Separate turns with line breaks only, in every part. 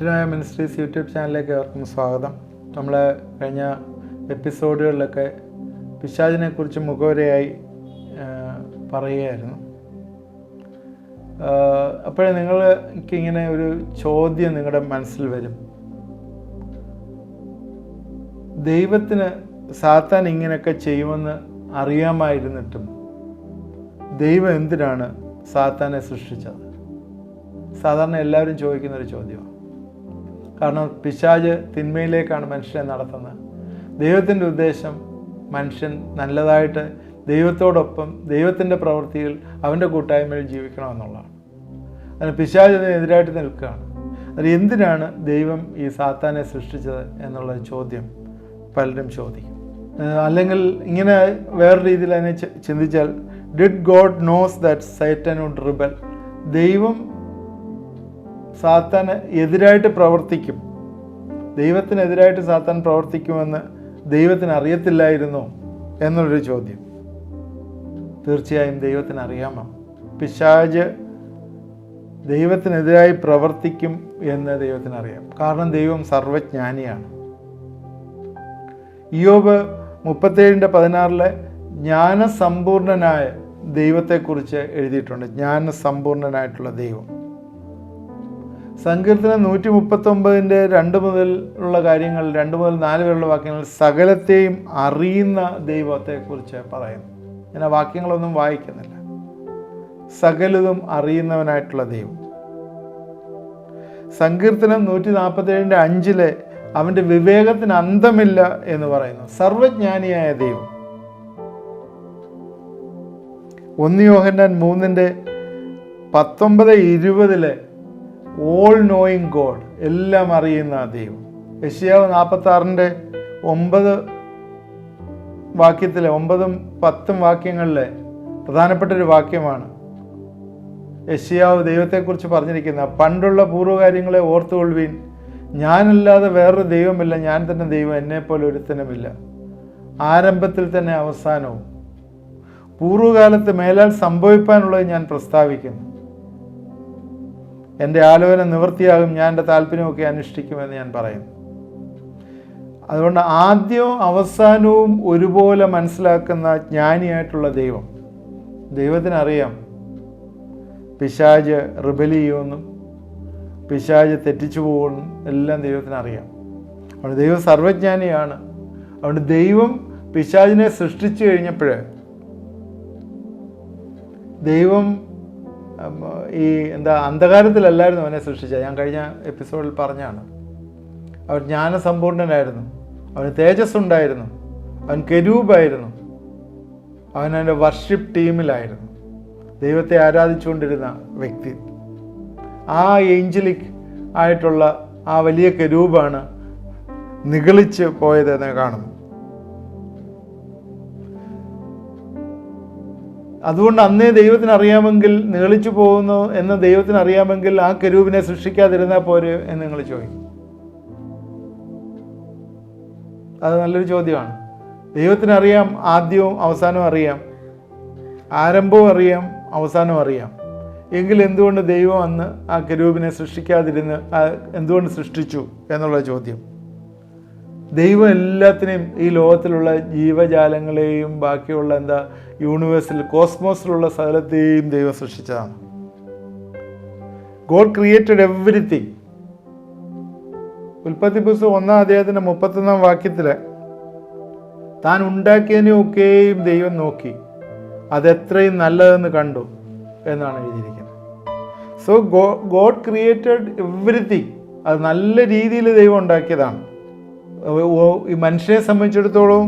Metanoia ministries YouTube ചാനലിലേക്ക് ഏവർക്കും സ്വാഗതം. നമ്മൾ കഴിഞ്ഞ എപ്പിസോഡുകളിലൊക്കെ പിശാചിനെക്കുറിച്ച് മുഖവരയായി പറയുകയായിരുന്നു. അപ്പോഴേ നിങ്ങൾക്കിങ്ങനെ ഒരു ചോദ്യം നിങ്ങളുടെ മനസ്സിൽ വരും. ദൈവത്തിന് സാത്താൻ ഇങ്ങനെയൊക്കെ ചെയ്യുമെന്ന് അറിയാമായിരുന്നിട്ടും ദൈവം എന്തിനാണ് സാത്താനെ സൃഷ്ടിച്ചത്? സാധാരണ എല്ലാവരും ചോദിക്കുന്നൊരു ചോദ്യമാണ്. കാരണം പിശാച് തിന്മയിലേക്കാണ് മനുഷ്യനെ നടത്തുന്നത്. ദൈവത്തിൻ്റെ ഉദ്ദേശം മനുഷ്യൻ നല്ലതായിട്ട് ദൈവത്തോടൊപ്പം ദൈവത്തിൻ്റെ പ്രവൃത്തിയിൽ അവൻ്റെ കൂട്ടായ്മയിൽ ജീവിക്കണമെന്നുള്ളതാണ്. അതിന് പിശാചിനെതിരായിട്ട് നിൽക്കുകയാണ്. അത് എന്തിനാണ് ദൈവം ഈ സാത്താനെ സൃഷ്ടിച്ചത് എന്നുള്ള ചോദ്യം പലരും ചോദിക്കും. അല്ലെങ്കിൽ ഇങ്ങനെ വേറെ രീതിയിൽ അതിനെ ചിന്തിച്ചാൽ, did God knows that Satan would rebel? ദൈവം സാത്താന് എതിരായിട്ട് പ്രവർത്തിക്കും, ദൈവത്തിനെതിരായിട്ട് സാത്താൻ പ്രവർത്തിക്കുമെന്ന് ദൈവത്തിന് അറിയത്തില്ലായിരുന്നോ എന്നുള്ളൊരു ചോദ്യം. തീർച്ചയായും ദൈവത്തിന് അറിയാമോ പിശാച് ദൈവത്തിനെതിരായി പ്രവർത്തിക്കും എന്ന് ദൈവത്തിനറിയാം. കാരണം ദൈവം സർവജ്ഞാനിയാണ്. ഇയ്യോബ് 37:16 ജ്ഞാനസമ്പൂർണനായ ദൈവത്തെക്കുറിച്ച് എഴുതിയിട്ടുണ്ട്. ജ്ഞാനസമ്പൂർണനായിട്ടുള്ള ദൈവം. സങ്കീർത്തനം 139:2 മുതൽ ഉള്ള കാര്യങ്ങൾ, 2 മുതൽ 4 വരെയുള്ള വാക്യങ്ങൾ സകലത്തെയും അറിയുന്ന ദൈവത്തെക്കുറിച്ച് പറയുന്നു. ഞാൻ ആ വാക്യങ്ങളൊന്നും വായിക്കുന്നില്ല. സകലതും അറിയുന്നവനായിട്ടുള്ള ദൈവം. സങ്കീർത്തനം 147:5 അവൻ്റെ വിവേകത്തിന് അന്തമില്ല എന്ന് പറയുന്നു. സർവജ്ഞാനിയായ ദൈവം. 1 യോഹന്നാൻ 3:19-20 ഓൾ നോയിങ് ഗോഡ്, എല്ലാം അറിയുന്ന ദൈവം. യെശയ്യാവ് 46:9 വാക്യത്തിലെ 9ഉം 10ഉം വാക്യങ്ങളിലെ പ്രധാനപ്പെട്ടൊരു വാക്യമാണ് യെശയ്യാവ് ദൈവത്തെക്കുറിച്ച് പറഞ്ഞിരിക്കുന്നത്. പണ്ടുള്ള പൂർവ്വകാര്യങ്ങളെ ഓർത്തുകൊള്ളുവീൻ, ഞാനല്ലാതെ വേറൊരു ദൈവമില്ല, ഞാൻ തന്നെ ദൈവം, എന്നെപ്പോലെ ഒരുത്തനുമില്ല. ആരംഭത്തിൽ തന്നെ അവസാനവും, പൂർവ്വകാലത്ത് മേലാൽ സംഭവിപ്പാനുള്ളത് ഞാൻ പ്രസ്താവിക്കുന്നു. എൻ്റെ ആലോചന നിവൃത്തിയാകും, ഞാൻ എൻ്റെ താല്പര്യമൊക്കെ അനുഷ്ഠിക്കുമെന്ന് ഞാൻ പറയുന്നു. അതുകൊണ്ട് ആദ്യവും അവസാനവും ഒരുപോലെ മനസ്സിലാക്കുന്ന ജ്ഞാനിയായിട്ടുള്ള ദൈവം. ദൈവത്തിനറിയാം പിശാച് റിബൽ ചെയ്യുമെന്നും പിശാച് തെറ്റിച്ചു പോകുമെന്നും എല്ലാം ദൈവത്തിനറിയാം. അതുകൊണ്ട് ദൈവം സർവജ്ഞാനിയാണ്. അതുകൊണ്ട് ദൈവം പിശാചിനെ സൃഷ്ടിച്ചു കഴിഞ്ഞപ്പോൾ ദൈവം അന്ധകാരത്തിലല്ലായിരുന്നു അവനെ സൃഷ്ടിച്ചത്. ഞാൻ കഴിഞ്ഞ എപ്പിസോഡിൽ പറഞ്ഞാണ്. അവൻ ജ്ഞാനസമ്പൂർണനായിരുന്നു, അവന് തേജസ് ഉണ്ടായിരുന്നു, അവൻ കെരൂബായിരുന്നു, അവൻ അവൻ്റെ വർഷിപ്പ് ടീമിലായിരുന്നു, ദൈവത്തെ ആരാധിച്ചുകൊണ്ടിരുന്ന വ്യക്തി. ആ ഏഞ്ചലിക് ആയിട്ടുള്ള ആ വലിയ കെരൂബാണ് നിഗളിച്ച് പോയതെന്ന് കാണുന്നു. അതുകൊണ്ട് അന്നേ ദൈവത്തിന് അറിയാമെങ്കിൽ, നിഗളിച്ചു പോകുന്നു എന്ന് ദൈവത്തിന് അറിയാമെങ്കിൽ ആ കെരൂബിനെ സൃഷ്ടിക്കാതിരുന്നാൽ പോരെ എന്ന് നിങ്ങൾ ചോദിക്കും. അത് നല്ലൊരു ചോദ്യമാണ്. ദൈവത്തിനറിയാം, ആദ്യവും അവസാനവും അറിയാം, ആരംഭവും അറിയാം, അവസാനവും അറിയാം. എങ്കിൽ എന്തുകൊണ്ട് ദൈവം അന്ന് ആ കെരൂബിനെ സൃഷ്ടിക്കാതിരുന്ന് എന്തുകൊണ്ട് സൃഷ്ടിച്ചു എന്നുള്ള ചോദ്യം. ദൈവം എല്ലാത്തിനെയും, ഈ ലോകത്തിലുള്ള ജീവജാലങ്ങളെയും ബാക്കിയുള്ള യൂണിവേഴ്സിൽ, കോസ്മോസിലുള്ള സകലത്തെയും ദൈവം സൃഷ്ടിച്ചതാണ്. God created everything. ഉൽപ്പത്തി പുസ്തകം 1:31 വാക്യത്തിൽ താൻ ഉണ്ടാക്കിയതിനെയൊക്കെയും ദൈവം നോക്കി, അതെത്രയും നല്ലതെന്ന് കണ്ടു എന്നാണ് എഴുതിയിരിക്കുന്നത്. So God created everything. അത് നല്ല രീതിയിൽ ദൈവം ഉണ്ടാക്കിയതാണ്. ഈ മനുഷ്യനെ സംബന്ധിച്ചിടത്തോളം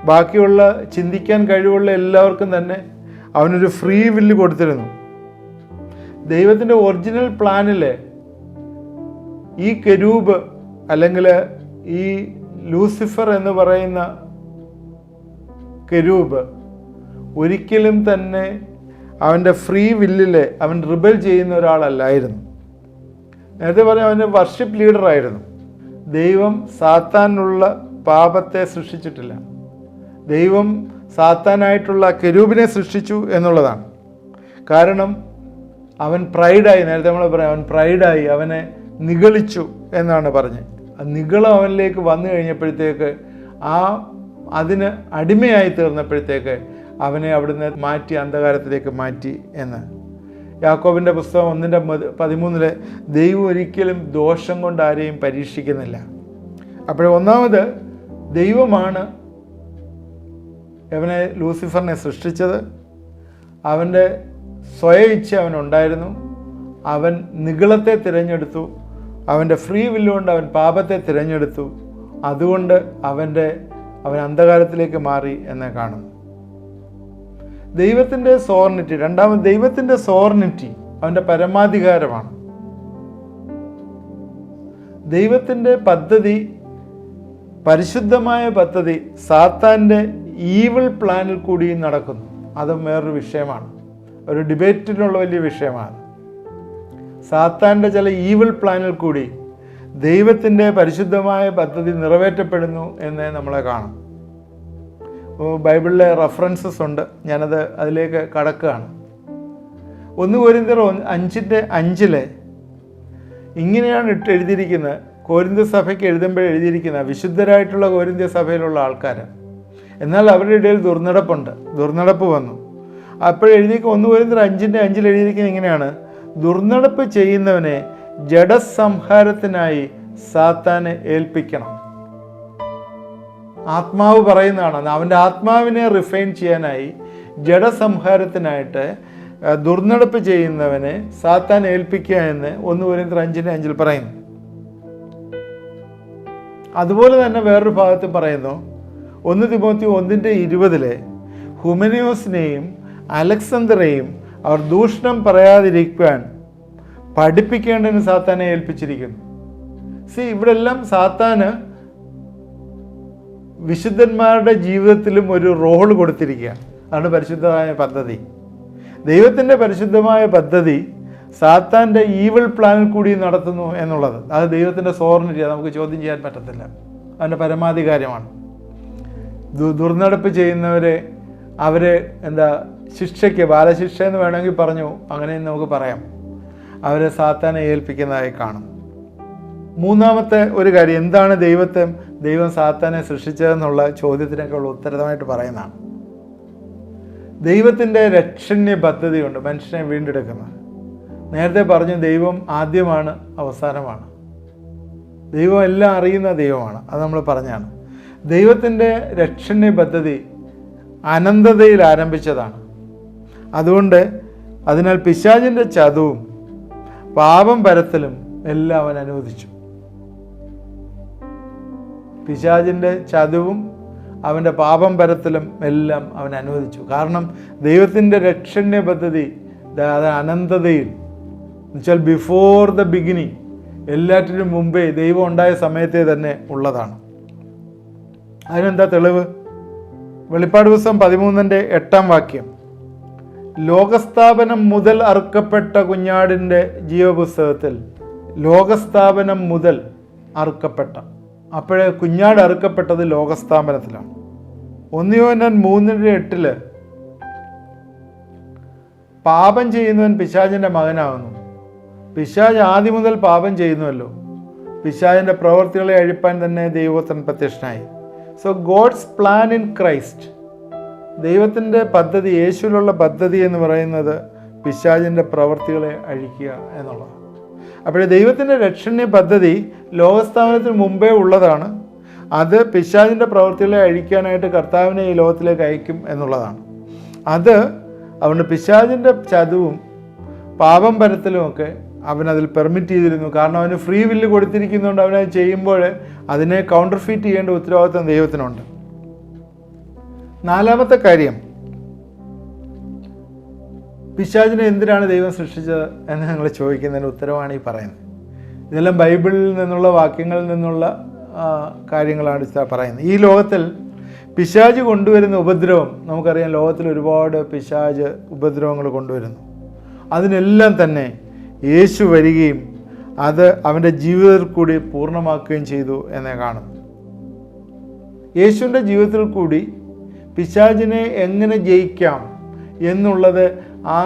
ബാക്കിയുള്ള ചിന്തിക്കാൻ കഴിവുള്ള എല്ലാവർക്കും തന്നെ അവനൊരു ഫ്രീ വില്ല് കൊടുത്തിരുന്നു. ദൈവത്തിൻ്റെ ഒറിജിനൽ പ്ലാനിൽ ഈ കെരൂബ് അല്ലെങ്കിൽ ഈ ലൂസിഫർ എന്ന് പറയുന്ന കെരൂബ് ഒരിക്കലും തന്നെ അവൻ്റെ ഫ്രീ വില്ലിൽ അവൻ റിബൽ ചെയ്യുന്ന ഒരാളല്ലായിരുന്നു. നേരത്തെ പറഞ്ഞാൽ അവൻ്റെ വർഷിപ്പ് ലീഡറായിരുന്നു. ദൈവം സാത്താനുള്ള പാപത്തെ സൃഷ്ടിച്ചിട്ടില്ല. ദൈവം സാത്താനായിട്ടുള്ള കെരൂബിനെ സൃഷ്ടിച്ചു എന്നുള്ളതാണ്. കാരണം അവൻ പ്രൈഡായി, നേരത്തെ നമ്മൾ പറയാം, അവൻ പ്രൈഡായി, അവനെ നിഗളിച്ചു എന്നാണ് പറഞ്ഞത്. നിഗളം അവനിലേക്ക് വന്നു കഴിഞ്ഞപ്പോഴത്തേക്ക് അതിന് അടിമയായി തീർന്നപ്പോഴത്തേക്ക് അവനെ അവിടുന്ന് മാറ്റി അന്ധകാരത്തിലേക്ക് മാറ്റി എന്ന്. യാക്കോബിൻ്റെ പുസ്തകം 1:13 ദൈവം ഒരിക്കലും ദോഷം കൊണ്ട് ആരെയും പരീക്ഷിക്കുന്നില്ല. അപ്പോൾ ഒന്നാമത് ദൈവമാണ് അവനെ ലൂസിഫറിനെ സൃഷ്ടിച്ചത്. അവൻ്റെ സ്വയ ഇച്ഛ അവനുണ്ടായിരുന്നു. അവൻ നിഗളത്തെ തിരഞ്ഞെടുത്തു. അവൻ്റെ ഫ്രീ വില്ലുകൊണ്ട് അവൻ പാപത്തെ തിരഞ്ഞെടുത്തു. അതുകൊണ്ട് അവൻ അന്ധകാരത്തിലേക്ക് മാറി എന്ന് കാണുന്നു. ദൈവത്തിൻ്റെ സോവർണിറ്റി, രണ്ടാമത് ദൈവത്തിൻ്റെ സോവർണിറ്റി അവൻ്റെ പരമാധികാരമാണ്. ദൈവത്തിൻ്റെ പദ്ധതി, പരിശുദ്ധമായ പദ്ധതി സാത്താൻ്റെ ഈവിൾ പ്ലാനിൽ കൂടി നടക്കുന്നു. അതും വേറൊരു വിഷയമാണ്, ഒരു ഡിബേറ്റിനുള്ള വലിയ വിഷയമാണ്. സാത്താൻ്റെ ചില ഈവിൾ പ്ലാനിൽ കൂടി ദൈവത്തിൻ്റെ പരിശുദ്ധമായ പദ്ധതി നിറവേറ്റപ്പെടുന്നു എന്ന് നമ്മളെ കാണും. ബൈബിളിലെ റെഫറൻസസ് ഉണ്ട്, അതിലേക്ക് കടക്കുകയാണ്. 1 കൊരിന്ത്യർ 5:5 ഇങ്ങനെയാണ് എഴുതിയിരിക്കുന്നത്. കോരിന്ത്യ സഭയ്ക്ക് എഴുതിയിരിക്കുന്ന വിശുദ്ധരായിട്ടുള്ള കോരിന്ത്യ സഭയിലുള്ള ആൾക്കാർ, എന്നാൽ അവരുടെ ഇടയിൽ ദുർനടപ്പ് വന്നു. അപ്പോഴെഴുതിയിരിക്കുന്ന 1 കൊരിന്ത്യർ 5:5 എഴുതിയിരിക്കുന്നത് ഇങ്ങനെയാണ്: ദുർനടപ്പ് ചെയ്യുന്നവനെ ജഡസംഹാരത്തിനായി സാത്താനെ ഏൽപ്പിക്കണം. ആത്മാവ് പറയുന്നതാണ്, അവൻ്റെ ആത്മാവിനെ റിഫൈൻ ചെയ്യാനായി ജഡസംഹാരത്തിനായിട്ട് ദുർനടപ്പ് ചെയ്യുന്നവനെ സാത്താൻ ഏൽപ്പിക്കുക എന്ന് 1 കൊരിന്ത്യർ 5:5 പറയുന്നു. അതുപോലെ തന്നെ വേറൊരു ഭാഗത്ത് പറയുന്നു, 1 തിമോത്തി 1:20 ഹുമനിയോസിനെയും അലക്സണ്ടറെയും അവർ ദൂഷണം പറയാതിരിക്കാൻ പഠിപ്പിക്കേണ്ടതിന് സാത്താനെ ഏൽപ്പിച്ചിരിക്കുന്നു. ഇവിടെ എല്ലാം സാത്താന് വിശുദ്ധന്മാരുടെ ജീവിതത്തിലും ഒരു റോൾ കൊടുത്തിരിക്കുക. അതാണ് പരിശുദ്ധമായ പദ്ധതി. ദൈവത്തിൻ്റെ പരിശുദ്ധമായ പദ്ധതി സാത്താൻ്റെ ഈവിൾ പ്ലാനിൽ കൂടി നടത്തുന്നു എന്നുള്ളത്, അത് ദൈവത്തിൻ്റെ സോവർണിറ്റി, നമുക്ക് ചോദ്യം ചെയ്യാൻ പറ്റത്തില്ല. അതിൻ്റെ പരമാധികാരമാണ്. ദുർനടപ്പ് ചെയ്യുന്നവരെ ശിക്ഷയ്ക്ക്, ബാലശിക്ഷ എന്ന് വേണമെങ്കിൽ പറഞ്ഞു, അങ്ങനെ നമുക്ക് പറയാം, അവരെ സാത്താനെ ഏൽപ്പിക്കുന്നതായി കാണും. മൂന്നാമത്തെ ഒരു കാര്യം, എന്താണ് ദൈവം സാത്താനെ സൃഷ്ടിച്ചതെന്നുള്ള ചോദ്യത്തിനൊക്കെയുള്ള ഉത്തരമായിട്ട് പറയുന്നതാണ്. ദൈവത്തിൻ്റെ രക്ഷണ്യ പദ്ധതിയുണ്ട്, മനുഷ്യനെ വീണ്ടെടുക്കുന്നത്. നേരത്തെ പറഞ്ഞു, ദൈവം ആദ്യമാണ്, അവസാനമാണ്. ദൈവം എല്ലാം അറിയുന്ന ദൈവമാണ്, അത് നമ്മൾ പറഞ്ഞാണ്. ദൈവത്തിൻ്റെ രക്ഷണ്യ പദ്ധതി അനന്തതയിൽ ആരംഭിച്ചതാണ്. അതിനാൽ പിശാചിൻ്റെ ചതവും പാപം പരത്തലും എല്ലാം അവൻ അനുവദിച്ചു. പിശാചിൻ്റെ ചതവും അവൻ്റെ പാപം പരത്തലും എല്ലാം അവൻ അനുവദിച്ചു. കാരണം ദൈവത്തിൻ്റെ രക്ഷണ്യ പദ്ധതി അത് അനന്തതയിൽ, എന്നുവെച്ചാൽ ബിഫോർ ദ ബിഗിനിങ്, എല്ലാറ്റിനും മുമ്പേ ദൈവം ഉണ്ടായ സമയത്തെ തന്നെ ഉള്ളതാണ്. അതിനെന്താ തെളിവ്? വെളിപ്പാട് പുസ്തകം 13:8 ലോകസ്ഥാപനം മുതൽ അറുക്കപ്പെട്ട കുഞ്ഞാടിൻ്റെ ജീവപുസ്തകത്തിൽ, ലോകസ്ഥാപനം മുതൽ അറുക്കപ്പെട്ട, അപ്പോഴേ കുഞ്ഞാട് അറുക്കപ്പെട്ടത് ലോകസ്ഥാപനത്തിലാണ്. 1 യോഹന്നാൻ 3:8 പാപം ചെയ്യുന്നവൻ പിശാചിൻ്റെ മകനാകുന്നു. പിശാച് ആദ്യം മുതൽ പാപം ചെയ്യുന്നുവല്ലോ. പിശാചിൻ്റെ പ്രവൃത്തികളെ അഴിപ്പാൻ തന്നെ ദൈവപുത്രൻ പ്രത്യക്ഷനായി. So God's plan in Christ, ദൈവത്തിൻ്റെ പദ്ധതി, യേശുവിലുള്ള പദ്ധതി എന്ന് പറയുന്നത് പിശാചിൻ്റെ പ്രവൃത്തികളെ അഴിക്കുക എന്നുള്ളതാണ്. അപ്പോൾ ദൈവത്തിൻ്റെ രക്ഷണ്യ പദ്ധതി ലോകസ്ഥാപനത്തിന് മുമ്പേ ഉള്ളതാണ്. അത് പിശാചിൻ്റെ പ്രവൃത്തികളെ അഴിക്കാനായിട്ട് കർത്താവിനെ ഈ ലോകത്തിലേക്ക് അയക്കും എന്നുള്ളതാണ്. അതുകൊണ്ട് പിശാചിൻ്റെ ചതവും പാപം പരത്തലുമൊക്കെ അവനതിൽ പെർമിറ്റ് ചെയ്തിരുന്നു. കാരണം അവന് ഫ്രീ വില്ല് കൊടുത്തിരിക്കുന്നതുകൊണ്ട് അവനത് ചെയ്യുമ്പോൾ അതിനെ കൗണ്ടർഫീറ്റ് ചെയ്യേണ്ട ഉത്തരവാദിത്വം ദൈവത്തിനുണ്ട്. നാലാമത്തെ കാര്യം, പിശാചിനെ എന്തിനാണ് ദൈവം സൃഷ്ടിച്ചത് എന്ന് നിങ്ങൾ ചോദിക്കുന്നതിന് ഉത്തരവാണ് ഈ പറയുന്നത്. ഇതെല്ലാം ബൈബിളിൽ നിന്നുള്ള വാക്യങ്ങളിൽ നിന്നുള്ള കാര്യങ്ങളാണ് പറയുന്നത്. ഈ ലോകത്തിൽ പിശാച് കൊണ്ടുവരുന്ന ഉപദ്രവം നമുക്കറിയാം. ലോകത്തിൽ ഒരുപാട് പിശാച് ഉപദ്രവങ്ങൾ കൊണ്ടുവരുന്നു. അതിനെല്ലാം തന്നെ യേശു വരികയും അത് അവൻ്റെ ജീവിതത്തിൽ കൂടി പൂർണ്ണമാക്കുകയും ചെയ്തു എന്നേ കാണുന്നു. യേശുവിൻ്റെ ജീവിതത്തിൽ കൂടി പിശാചിനെ എങ്ങനെ ജയിക്കാം എന്നുള്ളത്, ആ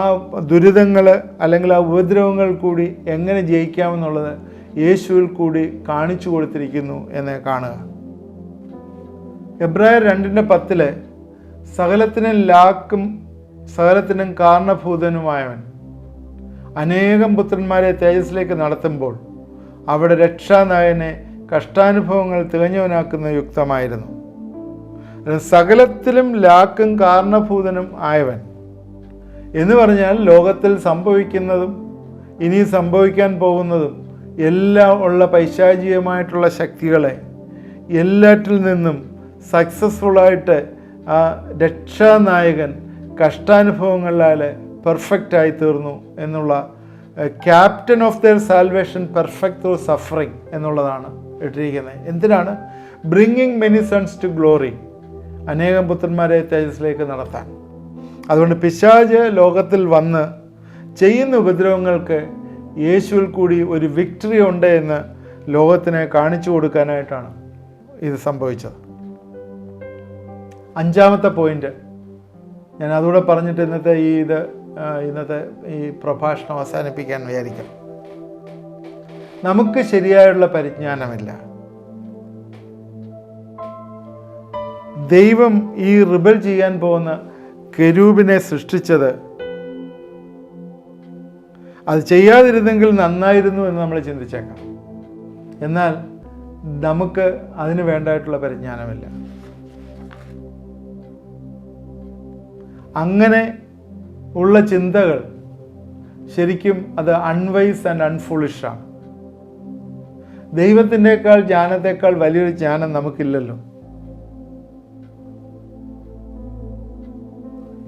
ദുരിതങ്ങൾ അല്ലെങ്കിൽ ആ ഉപദ്രവങ്ങൾ കൂടി എങ്ങനെ ജയിക്കാമെന്നുള്ളത് യേശുവിൽ കൂടി കാണിച്ചു കൊടുത്തിരിക്കുന്നു എന്ന് കാണുക. എബ്രായർ 2:10 സകലത്തിനും ലാക്കും സകലത്തിനും കാരണഭൂതനുമായവൻ അനേകം പുത്രന്മാരെ തേജസ്സിലേക്ക് നടത്തുമ്പോൾ അവിടെ രക്ഷാനായകനെ കഷ്ടാനുഭവങ്ങൾ തികഞ്ഞവനാക്കുന്ന യുക്തമായിരുന്നു. സകലത്തിലും ലാക്കും കാരണഭൂതനും ആയവൻ എന്ന് പറഞ്ഞാൽ ലോകത്തിൽ സംഭവിക്കുന്നതും ഇനി സംഭവിക്കാൻ പോകുന്നതും എല്ലാം ഉള്ള പൈശാചികമായിട്ടുള്ള ശക്തികളെ എല്ലാറ്റിൽ നിന്നും സക്സസ്ഫുള്ളായിട്ട് ആ രക്ഷാനായകൻ കഷ്ടാനുഭവങ്ങളാൽ പെർഫെക്റ്റായി തീർന്നു എന്നുള്ള captain of their salvation perfect through suffering എന്നുള്ളതാണ് ഇട്ടിരിക്കുന്നത്. എന്തിനാണ്? Bringing many sons to glory, അനേകം പുത്രന്മാരെ തേജസ്സിലേക്ക് നടത്താൻ. അതുകൊണ്ട് പിശാച് ലോകത്തിൽ വന്ന് ചെയ്യുന്ന ഉപദ്രവങ്ങൾക്ക് യേശുവിൽ കൂടി ഒരു വിക്ടറി ഉണ്ട് എന്ന് ലോകത്തിനെ കാണിച്ചു കൊടുക്കാനായിട്ടാണ് ഇത് സംഭവിച്ചത്. 5ാമത്തെ പോയിന്റ് ഞാൻ അതുകൂടെ പറഞ്ഞിട്ട് ഇന്നത്തെ ഈ പ്രഭാഷണം അവസാനിപ്പിക്കാൻ വിചാരിക്കാം. നമുക്ക് ശരിയായുള്ള പരിജ്ഞാനമില്ല. ദൈവം ഈ റിബൽ ചെയ്യാൻ പോകുന്ന കെരൂബിനെ സൃഷ്ടിച്ചത് അത് ചെയ്യാതിരുന്നെങ്കിൽ നന്നായിരുന്നു എന്ന് നമ്മൾ ചിന്തിച്ചേക്കാം. എന്നാൽ നമുക്ക് അതിന് വേണ്ടതായിട്ടുള്ള പരിജ്ഞാനമില്ല. അങ്ങനെ ഉള്ള ചിന്തകൾ ശരിക്കും അത് അൺവൈസ് ആൻഡ് അൺഫുളിഷാണ്. ദൈവത്തിൻ്റെക്കാൾ ജ്ഞാനത്തെക്കാൾ വലിയൊരു ജ്ഞാനം നമുക്കില്ലല്ലോ.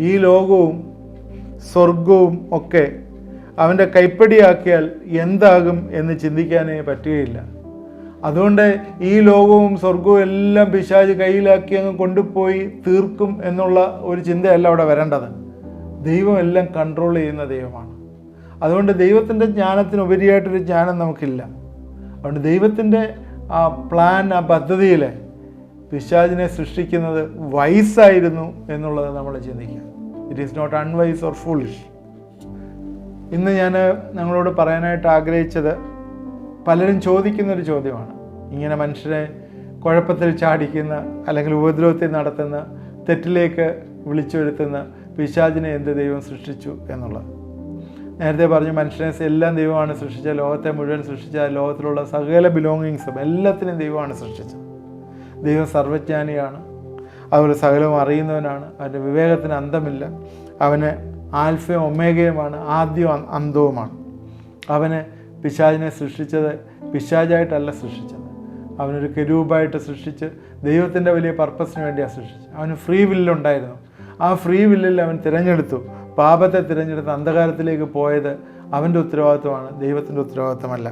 ഈ ലോകവും സ്വർഗവും ഒക്കെ അവൻ്റെ കൈപ്പടിയാക്കിയാൽ എന്താകും എന്ന് ചിന്തിക്കാനേ പറ്റുകയില്ല. അതുകൊണ്ട് ഈ ലോകവും സ്വർഗവും എല്ലാം പിശാച് കയ്യിലാക്കി അങ്ങ് കൊണ്ടുപോയി തീർക്കും എന്നുള്ള ഒരു ചിന്തയല്ല അവിടെ വരേണ്ടത്. ദൈവം എല്ലാം കൺട്രോൾ ചെയ്യുന്ന ദൈവമാണ്. അതുകൊണ്ട് ദൈവത്തിൻ്റെ ജ്ഞാനത്തിനുപരിയായിട്ടൊരു ജ്ഞാനം നമുക്കില്ല. അതുകൊണ്ട് ദൈവത്തിൻ്റെ ആ പ്ലാൻ, ആ പദ്ധതിയിൽ പിശാചിനെ സൃഷ്ടിക്കുന്നത് വൈസായിരുന്നു എന്നുള്ളത് നമ്മൾ ചിന്തിക്കുക. It is not unwise or foolish. ഇന്ന് ഞാൻ നിങ്ങളോട് പറയാനായിട്ട് ആഗ്രഹിച്ചത് പലരും ചോദിക്കുന്നൊരു ചോദ്യമാണ്. ഇങ്ങനെ മനുഷ്യരെ കുഴപ്പത്തിൽ ചാടിക്കുന്ന അല്ലെങ്കിൽ ഉപദ്രവത്തിൽ നടത്തുന്ന, തെറ്റിലേക്ക് വിളിച്ചു വരുത്തുന്ന പിശാചിനെ എന്ത് ദൈവം സൃഷ്ടിച്ചു എന്നുള്ളത്. നേരത്തെ പറഞ്ഞു, മനുഷ്യനെ എല്ലാം ദൈവമാണ് സൃഷ്ടിച്ചത്. ലോകത്തെ മുഴുവൻ സൃഷ്ടിച്ച ലോകത്തിലുള്ള സകല ബിലോങ്ങിങ്സും എല്ലാത്തിനും ദൈവമാണ് സൃഷ്ടിച്ചത്. ദൈവം സർവജ്ഞാനിയാണ്, അതുപോലെ സകലവും അറിയുന്നവനാണ്. അവൻ്റെ വിവേകത്തിന് അന്തമില്ല. അവന് ആൽഫയും ഒമേഗയുമാണ്, ആദ്യവും അന്തവുമാണ്. അവന് പിശാചിനെ സൃഷ്ടിച്ചത് പിശാചായിട്ടല്ല സൃഷ്ടിച്ചത്. അവനൊരു കെരൂബായിട്ട് സൃഷ്ടിച്ച് ദൈവത്തിൻ്റെ വലിയ പർപ്പസിന് വേണ്ടിയാണ് സൃഷ്ടിച്ചത്. അവന് ഫ്രീ വില്ലുണ്ടായിരുന്നു. ആ ഫ്രീ വില്ലിൽ അവൻ തിരഞ്ഞെടുത്തു. പാപത്തെ തിരഞ്ഞെടുത്ത് അന്ധകാരത്തിലേക്ക് പോയത് അവൻ്റെ ഉത്തരവാദിത്വമാണ്, ദൈവത്തിൻ്റെ ഉത്തരവാദിത്വമല്ല.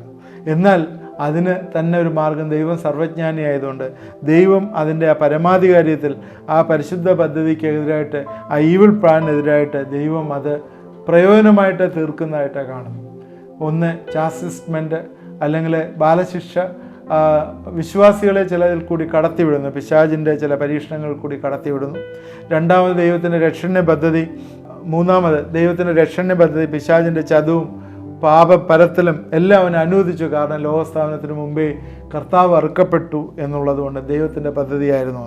എന്നാൽ അതിന് തന്നെ ഒരു മാർഗം, ദൈവം സർവജ്ഞാനിയായതുകൊണ്ട് ദൈവം അതിൻ്റെ ആ പരമാധികാര്യത്തിൽ ആ പരിശുദ്ധ പദ്ധതിക്കെതിരായിട്ട്, ആ ഈവിൾ പ്ലാനെതിരായിട്ട് ദൈവം അത് പ്രയോജനമായിട്ട് തീർക്കുന്നതായിട്ട് കാണുന്നു. ഒന്ന് ചാസ്റ്റിസ്മെൻറ്റ് അല്ലെങ്കിൽ ബാലശിക്ഷ വിശ്വാസികളെ ചിലതിൽ കൂടി കടത്തിവിടുന്നു, പിശാചിൻ്റെ ചില പരീക്ഷണങ്ങൾ കൂടി കടത്തിവിടുന്നു. രണ്ടാമത് ദൈവത്തിൻ്റെ രക്ഷണ പദ്ധതി. മൂന്നാമത് ദൈവത്തിൻ്റെ രക്ഷണ പദ്ധതി പിശാചിൻ്റെ ചതവും പാപപരത്തിലും എല്ലാം അവനെ അനുവദിച്ചു. കാരണം ലോകസ്ഥാപനത്തിന് മുമ്പേ കർത്താവ് അറുക്കപ്പെട്ടു എന്നുള്ളതുകൊണ്ട് ദൈവത്തിൻ്റെ പദ്ധതിയായിരുന്നു.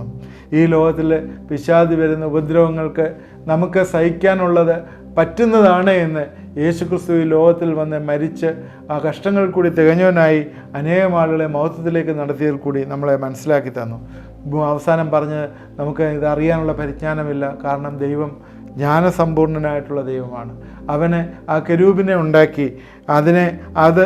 ഈ ലോകത്തിൽ പിശാച് വരുന്ന ഉപദ്രവങ്ങൾക്ക് നമുക്ക് സഹിക്കാനുള്ളത് പറ്റുന്നതാണ് എന്ന് യേശുക്രിസ്തു ഈ ലോകത്തിൽ വന്ന് മരിച്ച് ആ കഷ്ടങ്ങൾ കൂടി തികഞ്ഞവനായി അനേകം ആളുകളെ മഹത്വത്തിലേക്ക് നടത്തിയതിൽ കൂടി നമ്മളെ മനസ്സിലാക്കി തന്നു. അവസാനം പറഞ്ഞ് നമുക്ക് ഇതറിയാനുള്ള പരിജ്ഞാനമില്ല. കാരണം ദൈവം ജ്ഞാനസമ്പൂർണനായിട്ടുള്ള ദൈവമാണ്. അവന് ആ കെരൂബിനെ ഉണ്ടാക്കി, അത്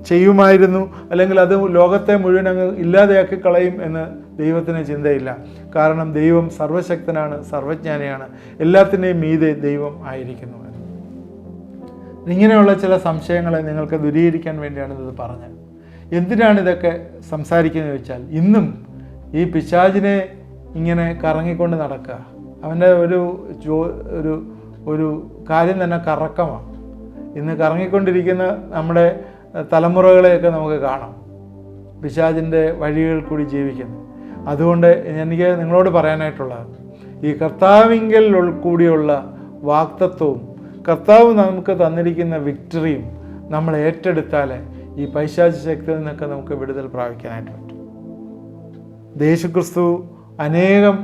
ചെയ്യുമായിരുന്നു അല്ലെങ്കിൽ അത് ലോകത്തെ മുഴുവൻ അങ്ങ് ഇല്ലാതെയാക്കി കളയും എന്ന് ദൈവത്തിന് ചിന്തയില്ല. കാരണം ദൈവം സർവശക്തനാണ്, സർവജ്ഞാനിയാണ്, എല്ലാത്തിൻ്റെയും മീതെ ദൈവം ആയിരിക്കുന്നു. ഇങ്ങനെയുള്ള ചില സംശയങ്ങളെ നിങ്ങൾക്ക് ദൂരീകരിക്കാൻ വേണ്ടിയാണ് ഇത് പറഞ്ഞത്. എന്തിനാണ് ഇതൊക്കെ സംസാരിക്കുന്നത് വെച്ചാൽ, ഇന്നും ഈ പിശാചിനെ ഇങ്ങനെ കറങ്ങിക്കൊണ്ട് നടക്കുക. അവൻ്റെ ഒരു കാര്യം തന്നെ കറക്കമാണ്. ഇന്ന് കറങ്ങിക്കൊണ്ടിരിക്കുന്ന നമ്മുടെ തലമുറകളെയൊക്കെ നമുക്ക് കാണാം, പിശാചിൻ്റെ വഴികൾ കൂടി ജീവിക്കുന്നു. അതുകൊണ്ട് എനിക്ക് നിങ്ങളോട് പറയാനായിട്ടുള്ളത്, ഈ കർത്താവിങ്കൽ കൂടിയുള്ള വാക്തത്വവും കർത്താവ് നമുക്ക് തന്നിരിക്കുന്ന വിക്ടറിയും നമ്മൾ ഏറ്റെടുത്താൽ ഈ പൈശാചിക ശക്തിയിൽ നിന്നൊക്കെ നമുക്ക് വിടുതൽ പ്രാപിക്കാനായിട്ട് പറ്റും. യേശുക്രിസ്തു അനേകം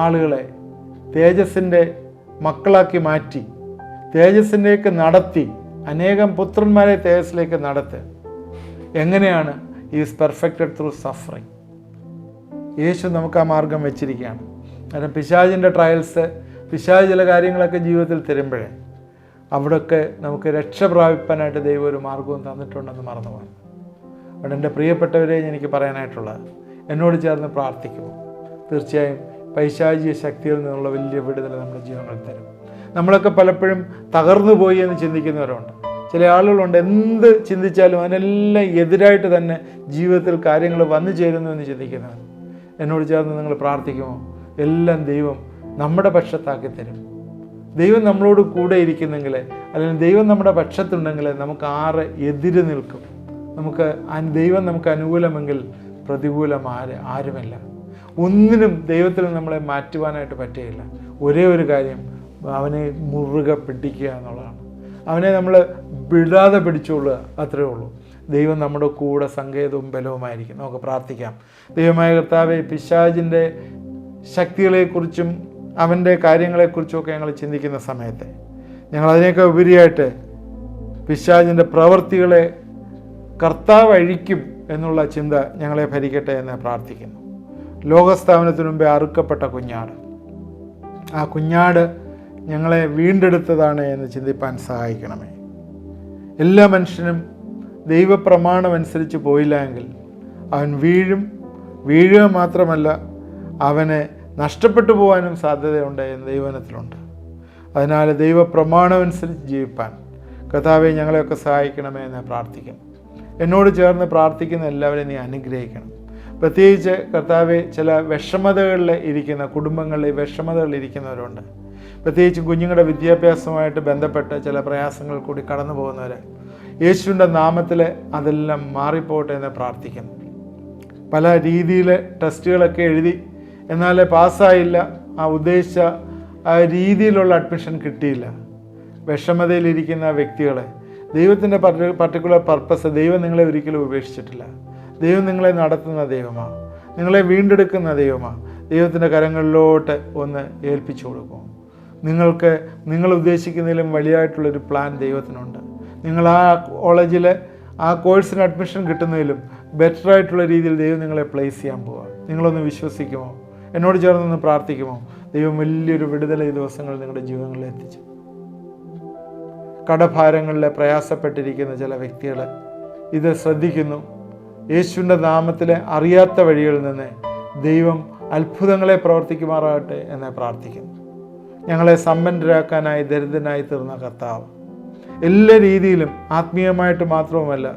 ആളുകളെ തേജസ്സിൻ്റെ മക്കളാക്കി മാറ്റി തേജസ്സിലേക്ക് നടത്തി, അനേകം പുത്രന്മാരെ തേജസ്സിലേക്ക് നടത്തി. എങ്ങനെയാണ്? Is perfected through suffering. യേശു നമുക്ക് ആ മാർഗം വെച്ചിരിക്കുകയാണ്. കാരണം പിശാചിൻ്റെ ട്രയൽസ്, പിശാച് ചില കാര്യങ്ങളൊക്കെ ജീവിതത്തിൽ തരുമ്പോഴേ അവിടെയൊക്കെ നമുക്ക് രക്ഷ പ്രാപിപ്പാനായിട്ട് ദൈവം ഒരു മാർഗവും തന്നിട്ടുണ്ടെന്ന് മറന്നു പോകണം. അവിടെ എൻ്റെ പ്രിയപ്പെട്ടവരെ എനിക്ക് പറയാനായിട്ടുള്ളത്, എന്നോട് ചേർന്ന് പ്രാർത്ഥിക്കുമോ? തീർച്ചയായും പൈശാചിക ശക്തിയിൽ നിന്നുള്ള വലിയ വിടുതൽ നമ്മുടെ ജീവിതങ്ങളിൽ തരും. നമ്മളൊക്കെ പലപ്പോഴും തകർന്നു പോയി എന്ന് ചിന്തിക്കുന്നവരുണ്ട്. ചില ആളുകളുണ്ട്, എന്ത് ചിന്തിച്ചാലും അതിനെല്ലാം എതിരായിട്ട് തന്നെ ജീവിതത്തിൽ കാര്യങ്ങൾ വന്നു ചേരുന്നു എന്ന് ചിന്തിക്കുന്നവർ. എന്നോട് ചേർന്ന് നിങ്ങൾ പ്രാർത്ഥിക്കുമോ? എല്ലാം ദൈവം നമ്മുടെ പക്ഷത്താക്കി തരും. ദൈവം നമ്മളോട് കൂടെ ഇരിക്കുന്നെങ്കിൽ, അല്ലെങ്കിൽ ദൈവം നമ്മുടെ പക്ഷത്തുണ്ടെങ്കിൽ നമുക്ക് ആറ് എതിര് നിൽക്കും. ദൈവം നമുക്ക് അനുകൂലമെങ്കിൽ പ്രതികൂലം ആരുമില്ല. ഒന്നിനും ദൈവത്തിൽ നമ്മളെ മാറ്റുവാനായിട്ട് പറ്റുകയില്ല. ഒരേ ഒരു കാര്യം, അവനെ മുറുകെ പിടിക്കുക എന്നുള്ളതാണ്. അവനെ നമ്മൾ വിടാതെ പിടിച്ചുകൊള്ളുക, അത്രയേ ഉള്ളൂ. ദൈവം നമ്മുടെ കൂടെ സങ്കേതവും ബലവുമായിരിക്കും. നമുക്ക് പ്രാർത്ഥിക്കാം. ദൈവമായ കർത്താവേ, പിശാചിൻ്റെ ശക്തികളെക്കുറിച്ചും അവൻ്റെ കാര്യങ്ങളെക്കുറിച്ചുമൊക്കെ ഞങ്ങൾ ചിന്തിക്കുന്ന സമയത്ത് ഞങ്ങളതിനേക്കാൾ ഉപരിയായിട്ട് പിശാചിൻ്റെ പ്രവൃത്തികളെ കർത്താവ് അഴിക്കും എന്നുള്ള ചിന്ത ഞങ്ങളെ ഭരിക്കട്ടെ എന്ന് പ്രാർത്ഥിക്കുന്നു. ലോകസ്ഥാപനത്തിനു മുമ്പേ അറുക്കപ്പെട്ട കുഞ്ഞാട്, ആ കുഞ്ഞാട് ഞങ്ങളെ വീണ്ടെടുത്തതാണ് എന്ന് ചിന്തിപ്പാൻ സഹായിക്കണമേ. എല്ലാ മനുഷ്യനും ദൈവപ്രമാണമനുസരിച്ച് പോയില്ല എങ്കിൽ അവൻ വീഴുക മാത്രമല്ല, അവനെ നഷ്ടപ്പെട്ടു പോകാനും സാധ്യതയുണ്ട് എന്ന് ദൈവവചനത്തിലുണ്ട്. അതിനാൽ ദൈവപ്രമാണമനുസരിച്ച് ജീവിപ്പാൻ കർത്താവേ ഞങ്ങളെയൊക്കെ സഹായിക്കണമേ എന്ന് പ്രാർത്ഥിക്കുന്നു. എന്നോട് ചേർന്ന് പ്രാർത്ഥിക്കുന്ന എല്ലാവരെയും നീ അനുഗ്രഹിക്കണം. പ്രത്യേകിച്ച് കർത്താവെ, ചില വിഷമതകളിൽ ഇരിക്കുന്ന കുടുംബങ്ങളിൽ വിഷമതകളിൽ ഇരിക്കുന്നവരുണ്ട്. പ്രത്യേകിച്ച് കുഞ്ഞുങ്ങളുടെ വിദ്യാഭ്യാസവുമായിട്ട് ബന്ധപ്പെട്ട് ചില പ്രയാസങ്ങൾ കൂടി കടന്നു പോകുന്നവർ, യേശുവിൻ്റെ നാമത്തിൽ അതെല്ലാം മാറിപ്പോട്ടെ എന്ന് പ്രാർത്ഥിക്കുന്നു. പല രീതിയിൽ ടെസ്റ്റുകളൊക്കെ എഴുതി, എന്നാൽ പാസ്സായില്ല, ആ ഉദ്ദേശിച്ച ആ രീതിയിലുള്ള അഡ്മിഷൻ കിട്ടിയില്ല. വിഷമതയിലിരിക്കുന്ന വ്യക്തികളെ ദൈവത്തിൻ്റെ പർട്ടിക്കുലർ പർപ്പസ്, ദൈവം നിങ്ങളെ ഒരിക്കലും ഉപേക്ഷിച്ചിട്ടില്ല. ദൈവം നിങ്ങളെ നടത്തുന്ന ദൈവമാണ്, നിങ്ങളെ വീണ്ടെടുക്കുന്ന ദൈവമാണ്. ദൈവത്തിൻ്റെ കരങ്ങളിലോട്ട് ഒന്ന് ഏൽപ്പിച്ചു കൊടുക്കും. നിങ്ങൾ ഉദ്ദേശിക്കുന്നതിലും വലിയതായിട്ടുള്ളൊരു പ്ലാൻ ദൈവത്തിനുണ്ട്. നിങ്ങൾ ആ കോളേജിൽ ആ കോഴ്സിന് അഡ്മിഷൻ കിട്ടുന്നതിലും ബെറ്ററായിട്ടുള്ള രീതിയിൽ ദൈവം നിങ്ങളെ പ്ലേസ് ചെയ്യാൻ പോവുക. നിങ്ങളൊന്ന് വിശ്വസിക്കുമോ? എന്നോട് ചേർന്നൊന്ന് പ്രാർത്ഥിക്കുമോ? ദൈവം വലിയൊരു വിടുതൽ ഈ ദിവസങ്ങൾ നിങ്ങളുടെ ജീവിതങ്ങളിൽ എത്തിച്ചു. കടഭാരങ്ങളിൽ പ്രയാസപ്പെട്ടിരിക്കുന്ന ചില വ്യക്തികൾ ഇത് ശ്രദ്ധിക്കുന്നു. യേശുവിൻ്റെ നാമത്തിൽ അറിയാത്ത വഴികളിൽ നിന്ന് ദൈവം അത്ഭുതങ്ങളെ പ്രവർത്തിക്കുമാറാകട്ടെ എന്ന് പ്രാർത്ഥിക്കുന്നു. ഞങ്ങളെ സമ്പന്നരാക്കാനായി ദരിദ്രനായി തീർന്ന കർത്താവ്, എല്ലാ രീതിയിലും ആത്മീയമായിട്ട് മാത്രവുമല്ല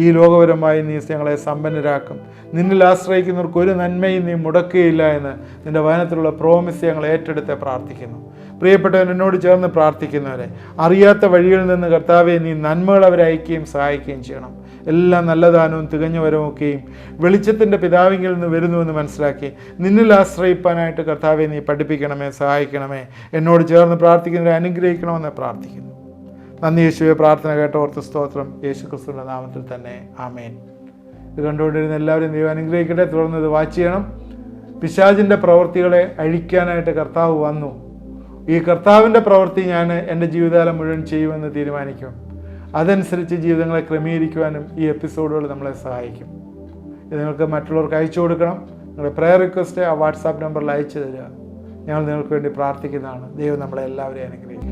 ഈ ലോകപരമായി നീ ഞങ്ങളെ സമ്പന്നരാക്കും. നിന്നിൽ ആശ്രയിക്കുന്നവർക്ക് ഒരു നന്മയും നീ മുടക്കുകയില്ല എന്ന് നിൻ്റെ വചനത്തിലുള്ള പ്രോമിസ് ഞങ്ങൾ ഏറ്റെടുത്ത് പ്രാർത്ഥിക്കുന്നു. പ്രിയപ്പെട്ടവൻ, എന്നോട് ചേർന്ന് പ്രാർത്ഥിക്കുന്നവരെ, അറിയാത്ത വഴികളിൽ നിന്ന് കർത്താവെ നീ നന്മകൾ അവരെ അയക്കുകയും സഹായിക്കുകയും ചെയ്യണം. എല്ലാ നല്ലദാനവും തികഞ്ഞ വരമൊക്കെയും വെളിച്ചത്തിൻ്റെ പിതാവിങ്കിൽ നിന്ന് വരുന്നുവെന്ന് മനസ്സിലാക്കി നിന്നിൽ ആശ്രയിപ്പാനായിട്ട് കർത്താവെ നീ പഠിപ്പിക്കണമേ, സഹായിക്കണമേ. എന്നോട് ചേർന്ന് പ്രാർത്ഥിക്കുന്നവരെ അനുഗ്രഹിക്കണമെന്ന് പ്രാർത്ഥിക്കുന്നു. നന്ദി യേശുവെ. പ്രാർത്ഥന കേട്ട ഓർത്ത് സ്തോത്രം. യേശു ക്രിസ്തുവിൻ്റെ നാമത്തിൽ തന്നെ ആമേൻ. ഇത് കണ്ടുകൊണ്ടിരുന്ന എല്ലാവരും ദൈവം അനുഗ്രഹിക്കട്ടെ. തുടർന്ന് ഇത് വാച്ച് ചെയ്യണം. പിശാചിൻ്റെ പ്രവൃത്തികളെ അഴിക്കാനായിട്ട് കർത്താവ് വന്നു. ഈ കർത്താവിൻ്റെ പ്രവൃത്തി ഞാൻ എൻ്റെ ജീവിതകാലം മുഴുവൻ ചെയ്യുമെന്ന് തീരുമാനിക്കും. അതനുസരിച്ച് ജീവിതങ്ങളെ ക്രമീകരിക്കുവാനും ഈ എപ്പിസോഡുകൾ നമ്മളെ സഹായിക്കും. ഇത് നിങ്ങൾക്ക് മറ്റുള്ളവർക്ക് അയച്ചു കൊടുക്കണം. നിങ്ങളുടെ പ്രയർ റിക്വസ്റ്റ് ആ വാട്സാപ്പ് നമ്പറിൽ അയച്ചു തരിക. ഞങ്ങൾ നിങ്ങൾക്ക് വേണ്ടി പ്രാർത്ഥിക്കുന്നതാണ്. ദൈവം നമ്മളെ എല്ലാവരെയും അനുഗ്രഹിക്കും.